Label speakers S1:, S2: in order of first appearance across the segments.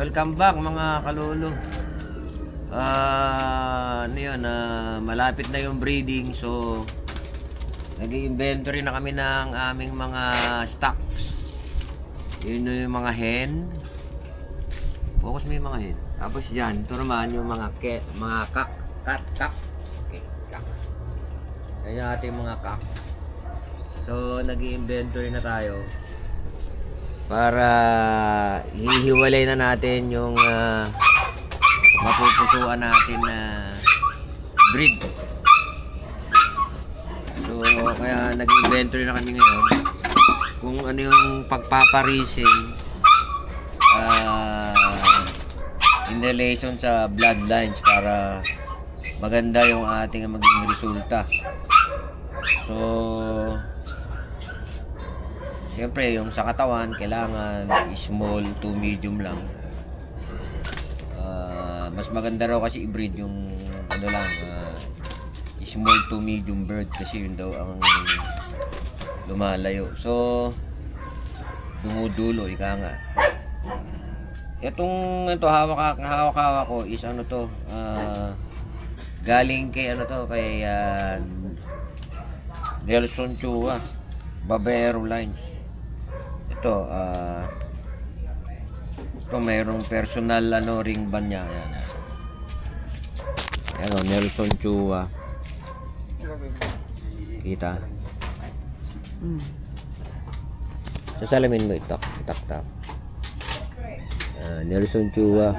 S1: Welcome back mga kalulu. Ano yun, malapit na yung breeding, so nag-i-inventory na kami ng aming mga stocks. Yun yung mga hen. Focus mo yung mga hen. Tapos dyan, ito naman yung mga kak. Okay, kak. Yan yung ating mga kak. So nag-i-inventory na tayo para hihiwalay na natin yung mapupusuan natin na breed. So kaya nag-inventory na kami ngayon kung ano yung pagpaparising in relation sa bloodlines para maganda yung ating maging resulta. So siyempre, yung sa katawan, kailangan small to medium lang. Mas maganda raw kasi i-breed yung ano lang, small to medium bird kasi yun daw ang lumalayo. So, dumudulo, ika nga. Ito hawak ko is ano to, galing kay ano to, kay Nelson Chua, Barbero Lines. Ito mayroong personal ring ban niya. Ayan, Nelson Chua. Kita. Sa salamin mo itak. Nelson Chua.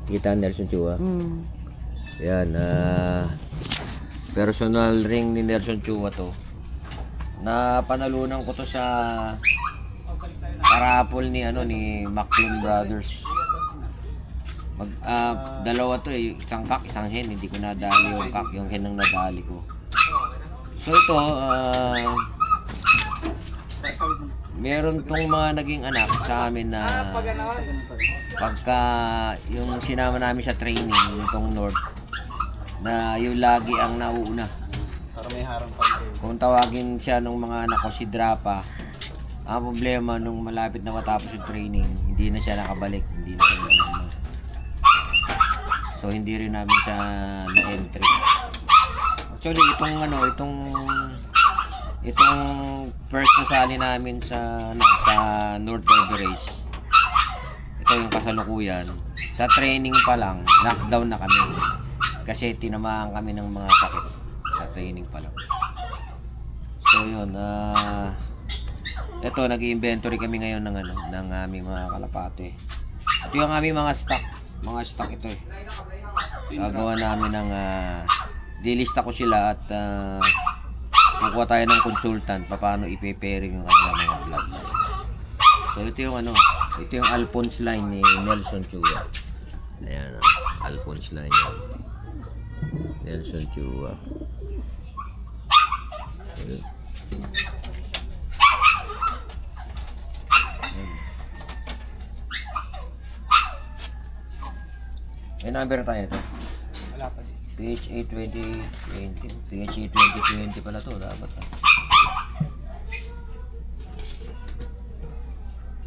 S1: Kita Nelson Chua. Ayan, personal ring ni Nelson Chua to. Napanalunan ko to sa parapol ni Macklin Brothers. Dalawa to isang kak, isang hen. Hindi ko nadali yung kak, yung hen ang nadali ko. So ito, meron tong mga naging anak sa amin na pagka yung sinama namin sa training itong North na yung lagi ang nauuna. Kung tawagin siya nung mga anak ko si Drapa, ang problema nung malapit na matapos yung training, hindi na siya nakabalik, so hindi rin namin siya na-entry. Actually itong first na sali namin sa North Everest, ito yung kasalukuyan. Sa training pa lang, knockdown na kami kasi tinamaan kami ng mga sakit sa training pa lang. So yun, ito nag-i-inventory kami ngayon ng aming mga kalapate. Ito yung aming mga stock ito gagawa namin ng dilista ko sila at kukuha tayo ng consultant paano i-pairing yung kanilang mga bloodline. So ito yung Alphonse line ni Nelson Chua. Ayan, Alphonse line yan. Nelson Chua. May number tayo ito.
S2: Wala pa din.
S1: PHA 2020. PHA 2020 pala to. Dapat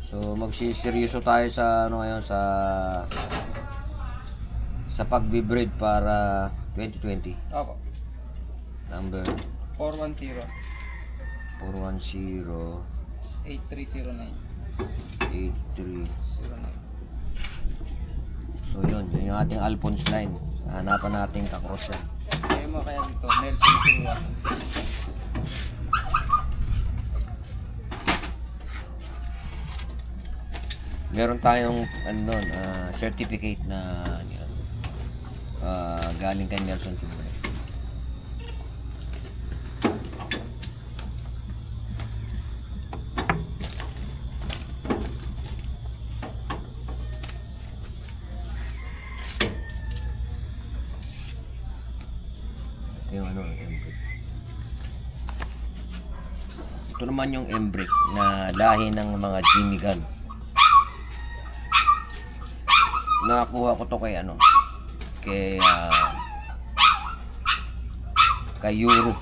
S1: So magsiseryoso tayo sa ngayon sa pagbe-breed para 2020.
S2: Opo.
S1: Number
S2: 410 8309
S1: 8309. So yun yung ating Alphonse line. Hanapan natin kakross yan.
S2: Kaya mo kaya dito, Nelson Chua.
S1: Meron tayong certificate na galing kay Nelson Chua. Yung embrick. Ito naman yung embrick na lahi ng mga Jimmy Gunn. Nakakuha ko to kay Euro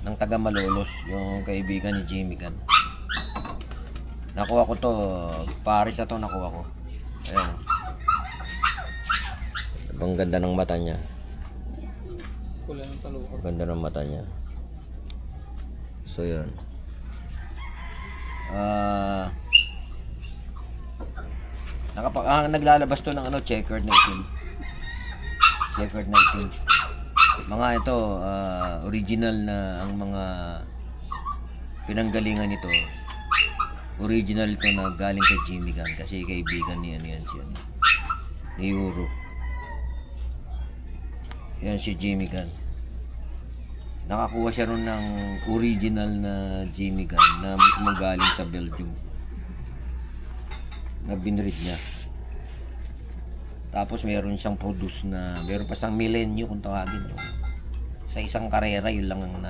S1: ng taga Malolos, yung kaibigan ni Jimmy Gunn. Nakuha ko to, Paris na to nakuha ko. Ayan. Ang ganda ng mata niya.
S2: Kulay ng taluko.
S1: Ang ganda ng mata niya. So, yun. Naglalabas to ng ano, checkered na itim. Checkered na itim. Mga ito, original na ang mga pinanggalingan nito. Original ito na galing kay Jimmy Gunn kasi kaibigan ni ano yan siya. Ni Euro. Yan si Jimmy Gunn. Nakakuha siya ron ng original na Jimmy Gunn na mismo galing sa Belgium. Na binread niya. Tapos meron siyang produce na, meron pa siyang Milenio kung tawagin. Sa isang karera, yun lang ang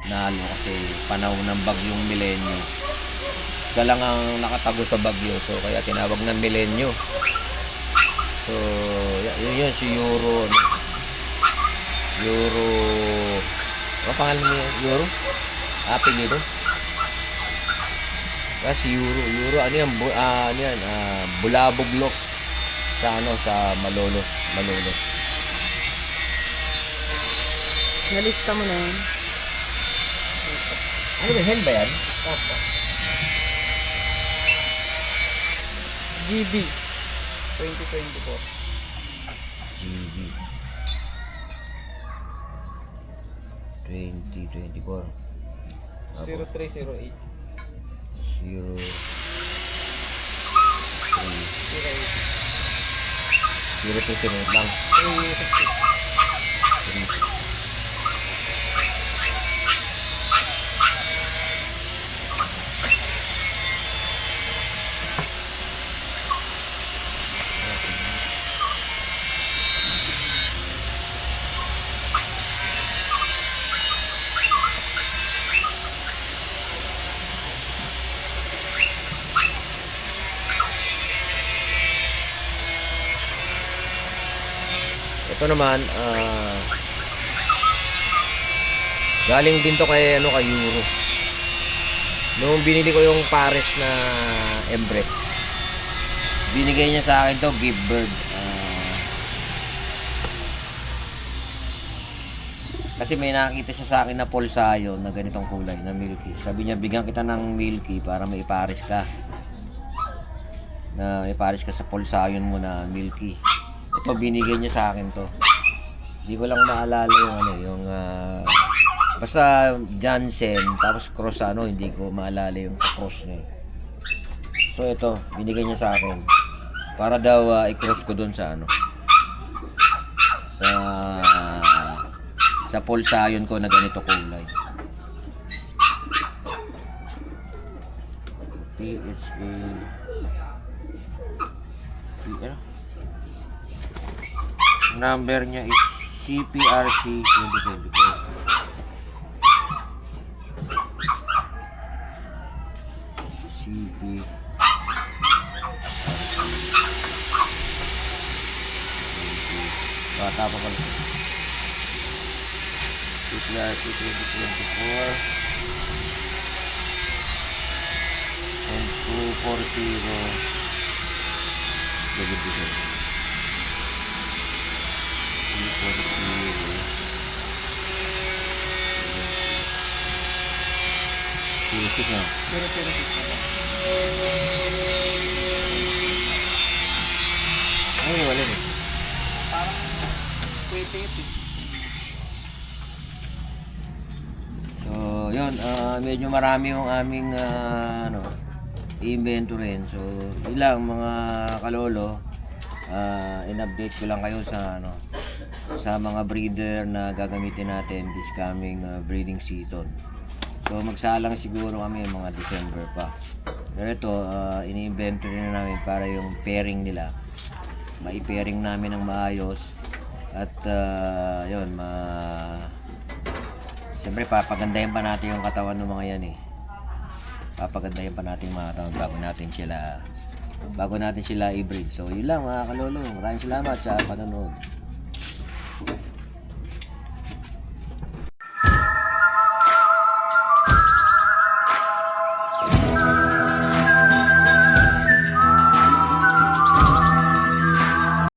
S1: nalo kasi panahon ng bagyong Milenio. Siya lang ang nakatago sa bagyo, so kaya tinawag na Milenio. So, yun si Euro. Ano? Euro. Ano pangalan niya? Euro? Apelido? Si Euro. Euro, ano yan? Ano yan? Bulaboglok. Sa ano? Sa Malolos. Malolos.
S3: Nalista mo na yun.
S1: Ano ba? Hen ba yan?
S2: Opo. GB 2024.
S1: GB 2024
S2: 0308.
S1: 0 0 lang.
S2: 360.
S1: Ito naman, galing din to kay, kay Euro. Nung binili ko yung Paris na Embrek, binigay niya sa akin to, gift bird. Kasi may nakakita siya sa akin na Polsayo na ganitong kulay, na milky. Sabi niya, bigyan kita ng milky para may Paris ka. Na may Paris ka sa Polsayon mo na milky. Ito binigay niya sa akin to. Hindi ko lang maalala yung basta Jansen tapos cross hindi ko maalala yung cross niya. So ito, binigay niya sa akin para daw i-cross ko doon sa sa Polsayon ko na ganito kulay. PHA number niya is CPRC 2024. CP bata pa pala. CPRC 2024 and 240 Sinisik na.
S2: 006.
S1: Ay, wala rin.
S2: Parang kwete-iti.
S1: So, yun. Medyo marami yung aming inventory. So, ilang mga kalolo. In-update ko lang kayo sa sa mga breeder na gagamitin natin this coming breeding season. So magsalang siguro kami mga December pa. Pero ito, ini-inventory na namin para yung pairing nila. Mai-pairing namin ng maayos. At yun, siyempre papagandahin pa natin yung katawan ng mga yan papagandahin pa natin mga katawan bago natin sila i-breed. So yun lang mga kalolo, maraming salamat sa panonood.